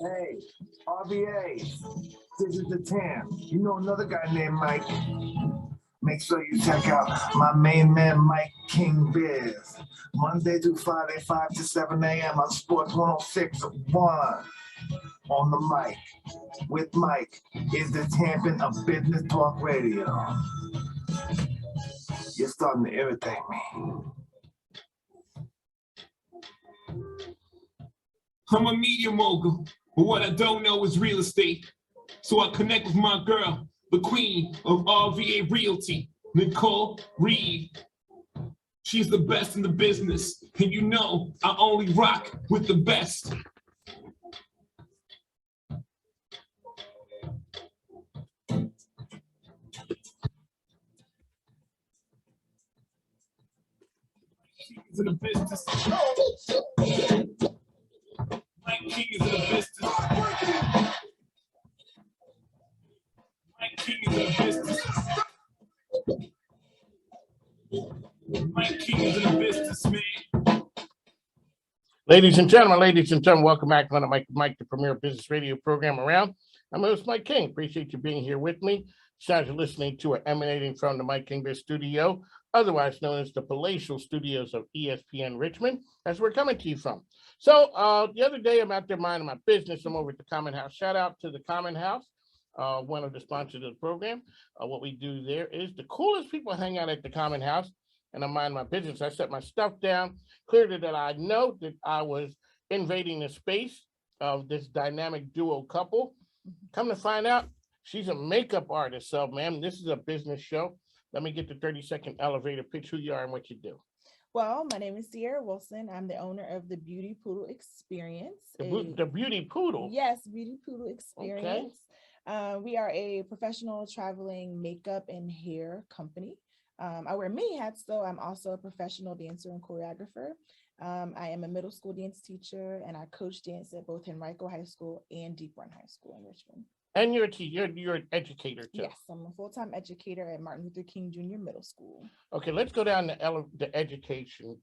Hey, RBA, this is the Tam. You know another guy named Mike? Make sure you check out my main man, Mike King Biz. Monday through Friday, 5 to 7 a.m. on Sports 106.1 on the mic. With Mike is the Tamping of Business Talk Radio. You're starting to irritate me. I'm a media mogul, but what I don't know is real estate. So I connect with my girl, the queen of RVA Realty, Nicole Reed. She's the best in the business, and you know I only rock with the best. She's in the business. Mike King is in the business. Mike King is in the business. Mike King is in the business, man. Ladies and gentlemen, welcome back to Mike, the premier business radio program around. I'm host Mike King. Appreciate you being here with me. Sounds you're listening to are emanating from the Mike King studio, otherwise known as the palatial studios of ESPN Richmond, as we're coming to you from. So the other day, I'm out there minding my business. I'm over at the Common House. Shout out to the Common House, one of the sponsors of the program. What we do there is the coolest people hang out at the Common House, and I mind my business. I set my stuff down, cleared it that I know that I was invading the space of this dynamic duo couple. Come to find out, she's a makeup artist. So, ma'am, this is a business show. Let me get the 30-second elevator pitch who you are and what you do. Well, my name is Cierra Wilson. I'm the owner of the Beauty Poodle Experience. The Beauty Poodle? Yes, Beauty Poodle Experience. Okay. We are a professional traveling makeup and hair company. I wear many hats, though. I'm also a professional dancer and choreographer. I am a middle school dance teacher, and I coach dance at both Henrico High School and Deep Run High School in Richmond. And you're an educator, too. Yes, I'm a full-time educator at Martin Luther King Jr. Middle School. Okay, let's go down the education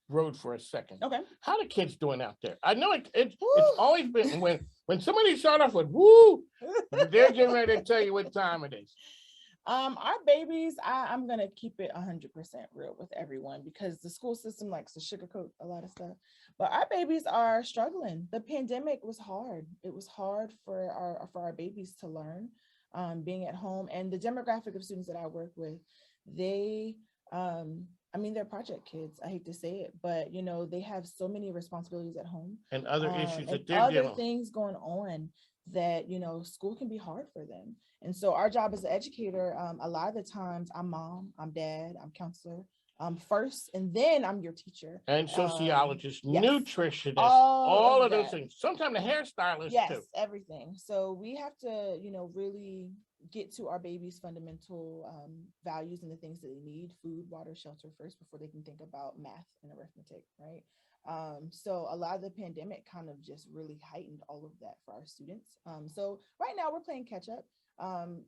road for a second. Okay. How the kids doing out there? I know it's always been, when somebody start off with, woo, they're getting ready to tell you what time it is. Our babies, I'm gonna keep it 100% real with everyone because the school system likes to sugarcoat a lot of stuff. But our babies are struggling. The pandemic was hard. It was hard for our babies to learn, being at home. And the demographic of students that I work with, they, they're project kids. I hate to say it, but they have so many responsibilities at home and other issues that they're other things going on that school can be hard for them. And so our job as an educator, a lot of the times I'm mom, I'm dad, I'm counselor, first, and then I'm your teacher. And sociologist, yes. nutritionist, all of those things. Sometimes the hairstylist too. Yes, everything. So we have to, really get to our baby's fundamental values and the things that they need: food, water, shelter first before they can think about math and arithmetic, right? So a lot of the pandemic kind of just really heightened all of that for our students. So right now we're playing catch up.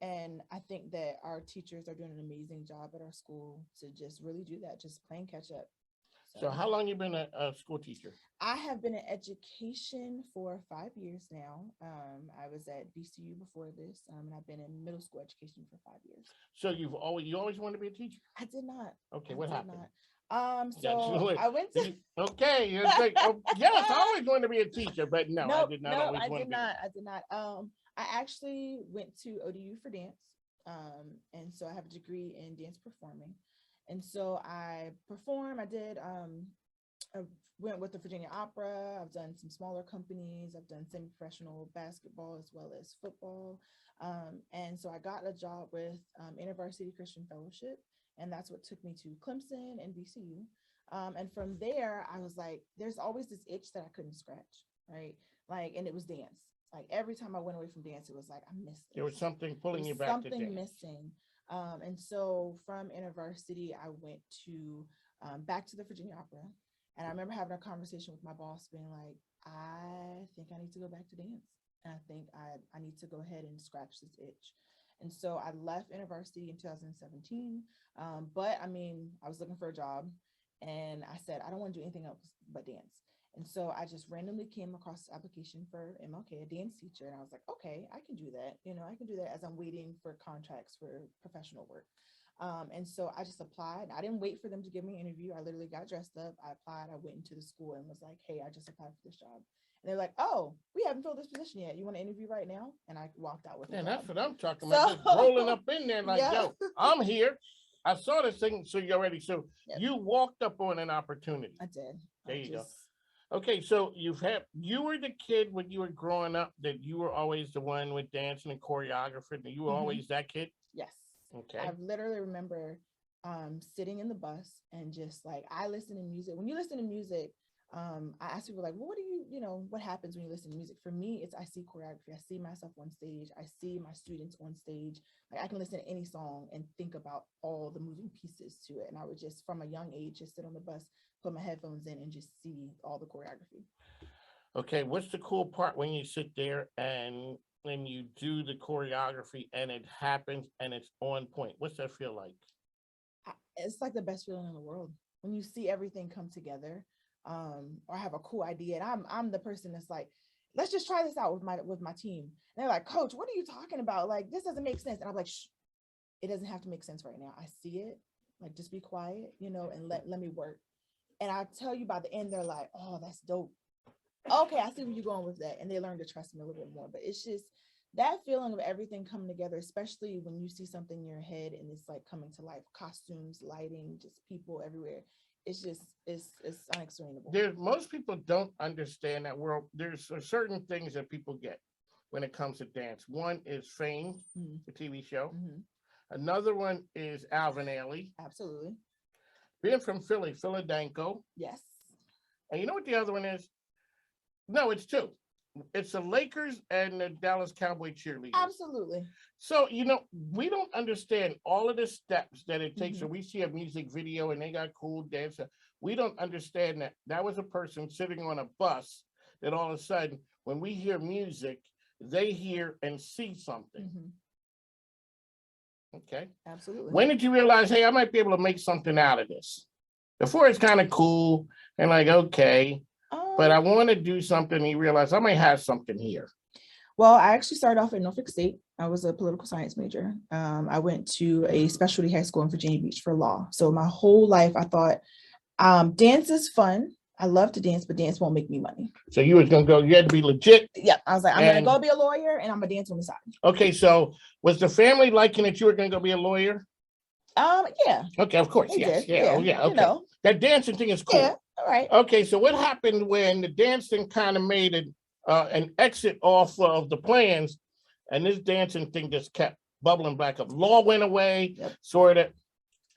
And I think that our teachers are doing an amazing job at our school to just really do that, just playing catch up. So how long you been a school teacher? I have been in education for 5 years now. I was at BCU before this, and I've been in middle school education for 5 years. So you always wanted to be a teacher? I did not. Okay, what happened? So I went to. Okay, you're like, yes, I always wanted to be a teacher, but no, I did not. I did not. I actually went to ODU for dance, and so I have a degree in dance performing, and so I perform. I went with the Virginia Opera. I've done some smaller companies. I've done semi-professional basketball as well as football, and so I got a job with InterVarsity Christian Fellowship, and that's what took me to Clemson and VCU. And from there, I was like, there's always this itch that I couldn't scratch, right? And it was dance. Like every time I went away from dance, it was like, I missed it. There was something pulling you back to dance. Something missing. And so from InterVarsity, I went to back to the Virginia Opera. And I remember having a conversation with my boss being like, I think I need to go back to dance. And I think I need to go ahead and scratch this itch. And so I left InterVarsity in 2017. But I was looking for a job, and I said, I don't want to do anything else but dance. And so I just randomly came across the application for MLK, a dance teacher. And I was like, okay, I can do that. I can do that as I'm waiting for contracts for professional work. And so I just applied. I didn't wait for them to give me an interview. I literally got dressed up. I applied. I went into the school and was like, hey, I just applied for this job. And they're like, oh, we haven't filled this position yet. You want to interview right now? And I walked out with it. And that's what I'm talking about. Just rolling up in there like, yo, I'm here. I saw this thing. So you're ready. So you walked up on an opportunity. I did. There you go. Okay, so you were the kid when you were growing up that you were always the one with dancing and choreography, and you were always that kid? Yes. Okay. I literally remember sitting in the bus and just like, I listen to music. When you listen to music, I ask people like, well, what do what happens when you listen to music? For me, it's I see choreography. I see myself on stage. I see my students on stage. Like I can listen to any song and think about all the moving pieces to it. And I would just, from a young age, just sit on the bus, put my headphones in and just see all the choreography. Okay, what's the cool part when you sit there and when you do the choreography and it happens and it's on point? What's that feel like? It's like the best feeling in the world when you see everything come together. Or have a cool idea, and I'm the person that's like, let's just try this out with my team. And they're like, Coach, what are you talking about? Like, this doesn't make sense. And I'm like, shh, it doesn't have to make sense right now. I see it. Like, just be quiet, and let me work. And I tell you, by the end, they're like, oh, that's dope. Okay, I see where you're going with that. And they learn to trust me a little bit more. But it's just that feeling of everything coming together, especially when you see something in your head and it's like coming to life, costumes, lighting, just people everywhere. It's just, it's unexplainable. Most people don't understand that world. There's certain things that people get when it comes to dance. One is Fame, the TV show. Another one is Alvin Ailey. Absolutely. Being from Philly, Philadanko. Yes. And you know what the other one is? No, it's two. It's the Lakers and the Dallas Cowboy cheerleaders. Absolutely. So, we don't understand all of the steps that it takes. So we see a music video and they got cool dancer. We don't understand that was a person sitting on a bus that all of a sudden, when we hear music, they hear and see something. Okay. Absolutely. When did you realize, hey, I might be able to make something out of this? Before it's kind of cool and like, okay, but I want to do something. And you realize I might have something here. Well, I actually started off at Norfolk State. I was a political science major. I went to a specialty high school in Virginia Beach for law. So my whole life, I thought dance is fun. I love to dance, but dance won't make me money. So you was going to go, you had to be legit. Yeah, I was like, I'm going to go be a lawyer and I'm going to dance on the side. Okay, so was the family liking that you were going to go be a lawyer? Yeah. Okay, of course. Yes. Did. Yeah. Oh, yeah. Okay. That dancing thing is cool. Yeah. All right. Okay, so what happened when the dancing kind of made an exit off of the plans, and this dancing thing just kept bubbling back up? Law went away, sort of.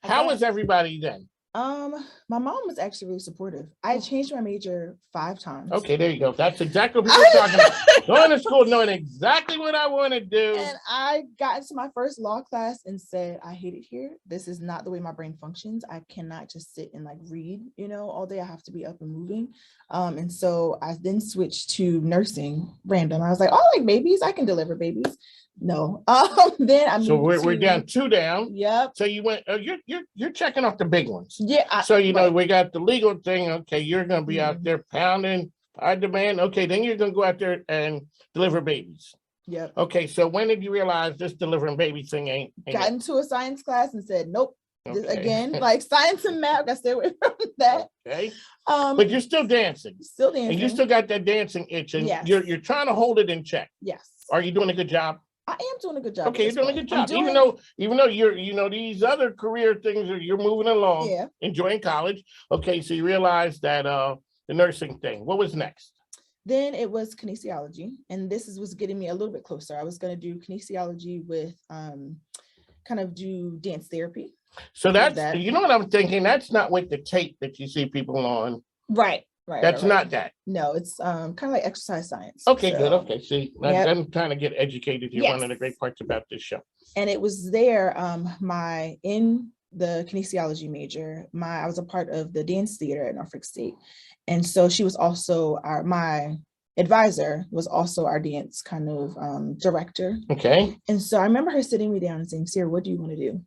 How was everybody then? My mom was actually really supportive. I changed my major 5 times. Okay, there you go. That's exactly what we're talking about. Going to school, knowing exactly what I want to do. And I got into my first law class and said, I hate it here. This is not the way my brain functions. I cannot just sit and like read, all day. I have to be up and moving. And so I then switched to nursing random. I was like, oh, I like babies. I can deliver babies. No. Then I moved. So we're down 2 down. Yep. So you went. You're checking off the big ones. Yeah. So we got the legal thing. Okay, you're gonna be out there pounding high demand. Okay, then you're gonna go out there and deliver babies. Yep. Okay, so when did you realize this delivering baby thing ain't got into a science class and said nope. Okay. Again, like science and math, I stay away from that. Okay. But you're still dancing. Still dancing. And you still got that dancing itch, and yes. you're trying to hold it in check. Yes. Are you doing a good job? I am doing a good job. Okay, you're doing a good job. Even though you're these other career things you're moving along, enjoying college. Okay, so you realize that the nursing thing. What was next? Then it was kinesiology, and this was getting me a little bit closer. I was going to do kinesiology with kind of do dance therapy. So that's you know what I'm thinking. That's not with the tape that you see people on. Right. That's not that. No, it's kind of like exercise science. Okay, good. Okay, see, I'm trying to get educated here. Yes. One of the great parts about this show. And it was there, in the kinesiology major, I was a part of the dance theater at Norfolk State. And so she was also my advisor, was also our dance kind of director. Okay. And so I remember her sitting me down and saying, Cierra, what do you want to do?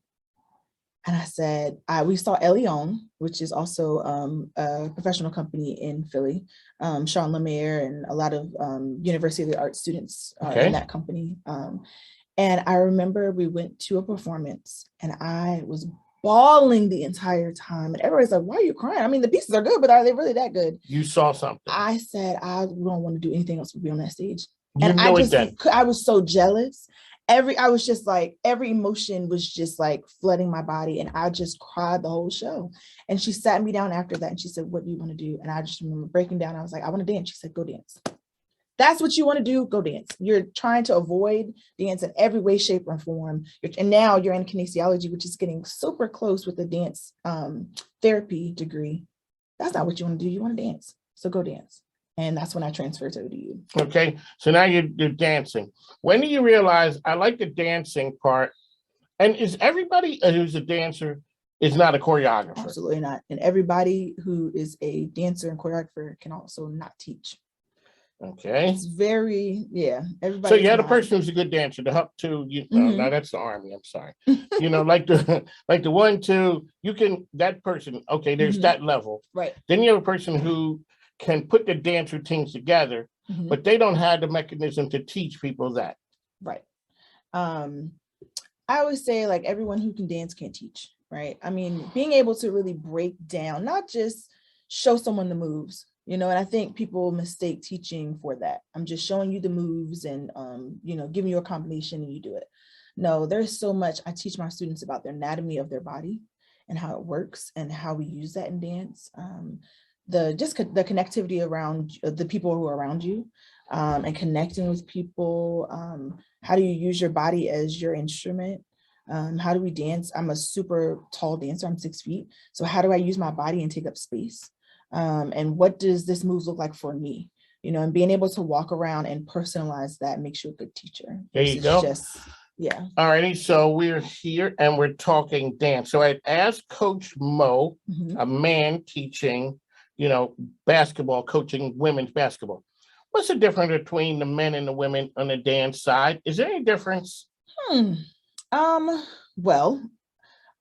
And I said, we saw Elion, which is also a professional company in Philly. Sean Lemaire and a lot of University of the Arts students are in that company. And I remember we went to a performance and I was bawling the entire time. And everybody's like, why are you crying? I mean, the pieces are good, but are they really that good? You saw something. I said, I don't want to do anything else but be on that stage. You and know I was so jealous. I was just like, every emotion was just like flooding my body. And I just cried the whole show. And she sat me down after that and she said, what do you want to do? And I just remember breaking down. I was like, I want to dance. She said, go dance. That's what you want to do, go dance. You're trying to avoid dance in every way, shape, or form. And now you're in kinesiology, which is getting super close with the dance therapy degree. That's not what you want to do. You want to dance. So go dance. And that's when I transferred to ODU. Okay. So now you're dancing. When do you realize, I like the dancing part? And is everybody who's a dancer is not a choreographer? Absolutely not. And everybody who is a dancer and choreographer can also not teach. Okay. It's very, everybody. So you had a person who's a good dancer, the up two, no, that's the Army, I'm sorry. Like the 1, 2, you can, that person, okay, there's that level. Right. Then you have a person who can put the dance routines together, but they don't have the mechanism to teach people that. Right. I always say, like, everyone who can dance can't teach, right? I mean, being able to really break down, not just show someone the moves, and I think people mistake teaching for that. I'm just showing you the moves and, giving you a combination and you do it. No, there's so much. I teach my students about the anatomy of their body and how it works and how we use that in dance. The connectivity around the people who are around you and connecting with people. How do you use your body as your instrument? How do we dance? I'm a super tall dancer. I'm 6 feet. So how do I use my body and take up space? And what does this move look like for me? And being able to walk around and personalize that makes you a good teacher. There you go. All righty. So we're here and we're talking dance. So I asked Coach Mo, a man teaching, basketball, coaching women's basketball. What's the difference between the men and the women on the dance side? Is there any difference? Well,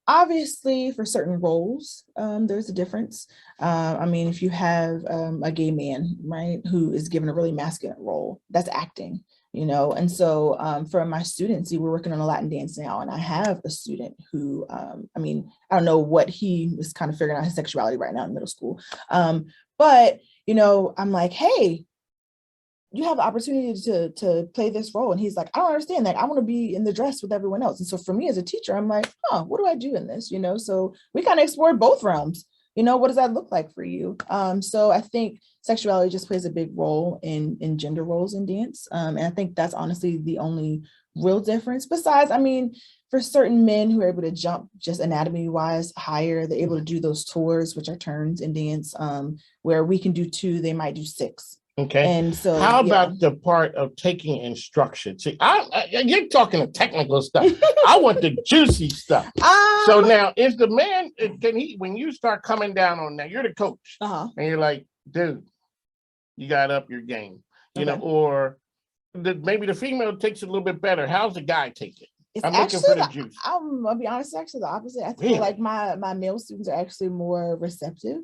obviously, for certain roles, there's a difference. I mean, if you have a gay man, right, who is given a really masculine role, that's acting, and so for my students, we're working on a Latin dance now, and I have a student who, I don't know what he was kind of figuring out his sexuality right now in middle school. But, I'm like, hey, you have the opportunity to play this role. And he's like, I don't understand that. I want to be in the dress with everyone else. And so for me as a teacher, I'm like, what do I do in this? So we kind of explored both realms. What does that look like for you? So I think sexuality just plays a big role in gender roles in dance. And I think that's honestly the only real difference. Besides, for certain men who are able to jump just anatomy wise higher, they're able to do those tours, which are turns in dance, where we can do 2, they might do 6. Okay. And so how about the part of taking instruction? See, you're talking the technical stuff. I want the juicy stuff. So now, is the man, when you start coming down on that, you're the coach, and you're like, dude, you got to up your game, or maybe the female takes it a little bit better. How's the guy take it? I'm looking for the juice. I'll be honest, actually the opposite. I feel like my male students are actually more receptive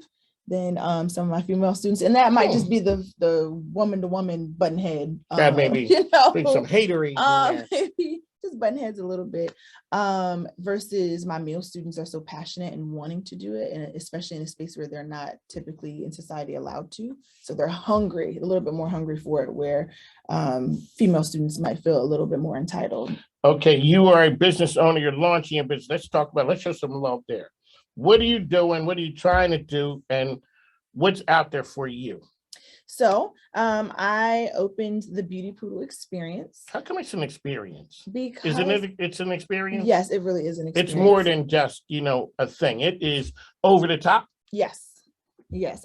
than some of my female students, and that might just be the woman to woman button head. That maybe some hatery. Maybe just button heads a little bit. Versus my male students are so passionate and wanting to do it, and especially in a space where they're not typically in society allowed to. So they're hungry, a little bit more hungry for it, where female students might feel a little bit more entitled. Okay, you are a business owner. You're launching your business. Let's show some love there. What are you doing? What are you trying to do? And what's out there for you? So I opened the Beauty Poodle Experience. How come it's an experience? Because it's an experience? Yes, it really is an experience. It's more than just, a thing. It is over the top. Yes,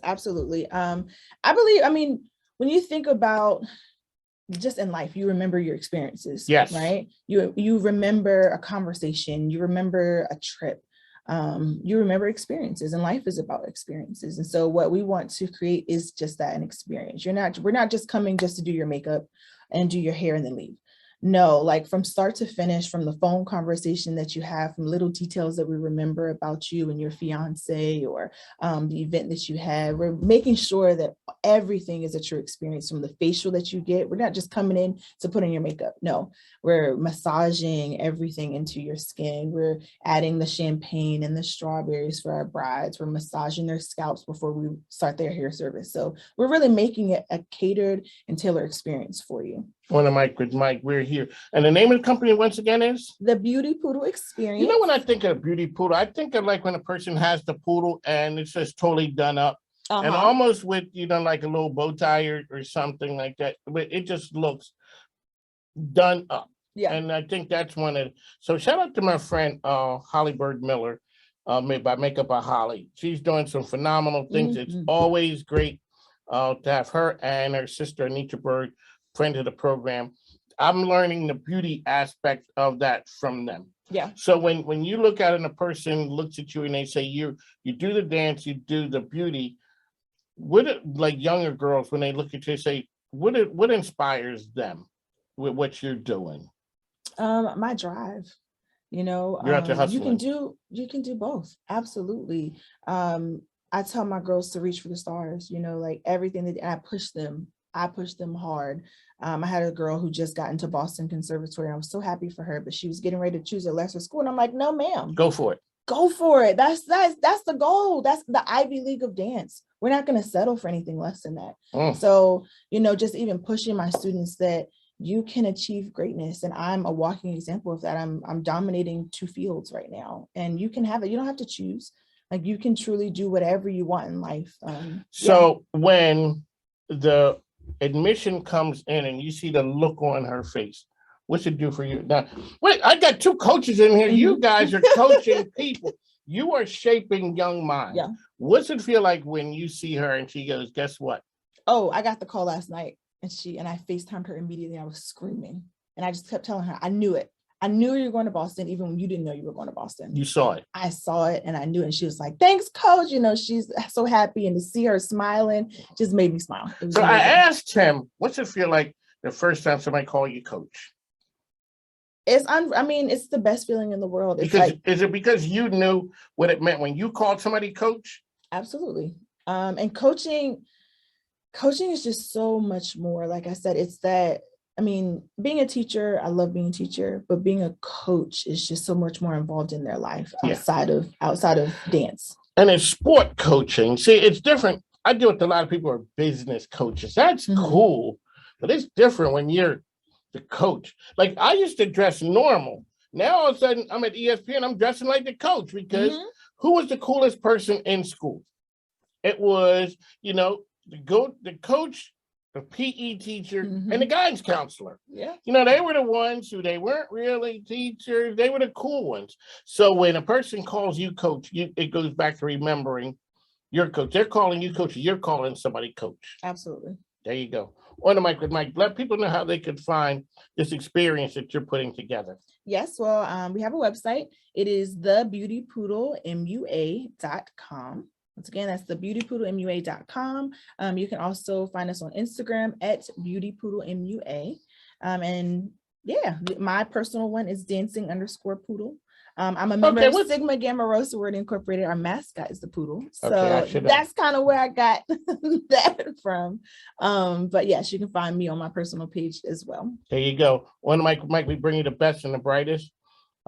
absolutely. I believe, when you think about just in life, you remember your experiences. Yes. Right? You remember a conversation, you remember a trip. You remember experiences, and life is about experiences. And so what we want to create is just that, an experience. We're not just coming just to do your makeup and do your hair and then leave. No, like from start to finish, from the phone conversation that you have, from little details that we remember about you and your fiance, or the event that you had, we're making sure that everything is a true experience. From the facial that you get, we're not just coming in to put on your makeup. No, we're massaging everything into your skin. We're adding the champagne and the strawberries for our brides. We're massaging their scalps before we start their hair service. So we're really making it a catered and tailored experience for you. On the mic with Mike, we're here. And the name of the company once again is? The Beauty Poodle Experience. You know, when I think of Beauty Poodle, I think of like when a person has the poodle and it's just totally done up. And almost with, you know, like a little bow tie or something like that. But it just looks done up. Yeah. And I think that's one of, so shout out to my friend Holly Bird Miller by Makeup by Holly. She's doing some phenomenal things. It's always great to have her and her sister Anita Bird, friend of the program. I'm learning the beauty aspect of that from them. Yeah. So when you look at it and a person looks at you and they say you do the dance, you do the beauty, like younger girls, when they look at you, say, what inspires them with what you're doing? My drive. You know, you're out there hustling. You can do both. Absolutely. I tell my girls to reach for the stars, you know, like everything that I push them hard. I had a girl who just got into Boston Conservatory. I was so happy for her, but she was getting ready to choose a lesser school. And I'm like, no, ma'am. Go for it. Go for it. That's the goal. That's the Ivy League of dance. We're not going to settle for anything less than that. So, you know, just even pushing my students that you can achieve greatness. And I'm a walking example of that. I'm dominating 2 fields right now, and you can have it. You don't have to choose. Like, you can truly do whatever you want in life. So when the admission comes in and you see the look on her face, what's it do for you? Now, wait, I got 2 coaches in here. You guys are coaching people. You are shaping young minds. Yeah. What's it feel like when you see her and she goes, guess what? Oh, I got the call last night, and I FaceTimed her immediately. I was screaming, and I just kept telling her, I knew it. I knew you were going to Boston, even when you didn't know you were going to Boston. You saw it. I saw it, and I knew it. And she was like, thanks, coach. You know, she's so happy, and to see her smiling just made me smile. So amazing. I asked him, what's it feel like the first time somebody called you coach? It's the best feeling in the world. It's because is it because you knew what it meant when you called somebody coach? Absolutely. And coaching is just so much more. Like I said, it's that, being a teacher, I love being a teacher, but being a coach is just so much more involved in their life outside of dance. And it's sport coaching. See, it's different. I deal with a lot of people who are business coaches. That's cool, but it's different when you're the coach. Like, I used to dress normal. Now all of a sudden I'm at ESPN, I'm dressing like the coach, because who was the coolest person in school? It was, the coach, the PE teacher, and the guidance counselor. Yeah. They were the ones who, they weren't really teachers. They were the cool ones. So when a person calls you coach, it goes back to remembering your coach. They're calling you coach. You're calling somebody coach. Absolutely. There you go. On the mic with Mike. Let people know how they could find this experience that you're putting together. Yes. Well, we have a website. It is thebeautypoodlemua.com. Once again, that's thebeautypoodlemua.com. You can also find us on Instagram at beautypoodlemua. And yeah, my personal one is dancing_poodle. I'm a member of Sigma Gamma Rho Sorority Incorporated. Our mascot is the poodle. So that's kind of where I got that from. But yes, you can find me on my personal page as well. There you go. On the mic, Mike, we bring you the best and the brightest.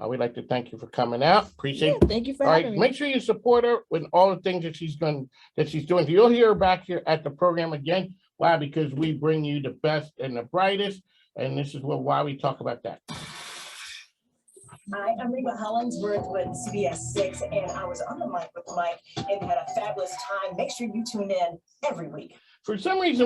We'd like to thank you for coming out. Appreciate it. Thank you for having me. Make sure you support her with all the things that she's doing. You'll hear her back here at the program again. Why? Because we bring you the best and the brightest. And this is why we talk about that. Hi, I'm Reba Hollingsworth with CBS 6, and I was on the mic with Mike and had a fabulous time. Make sure you tune in every week. For some reason,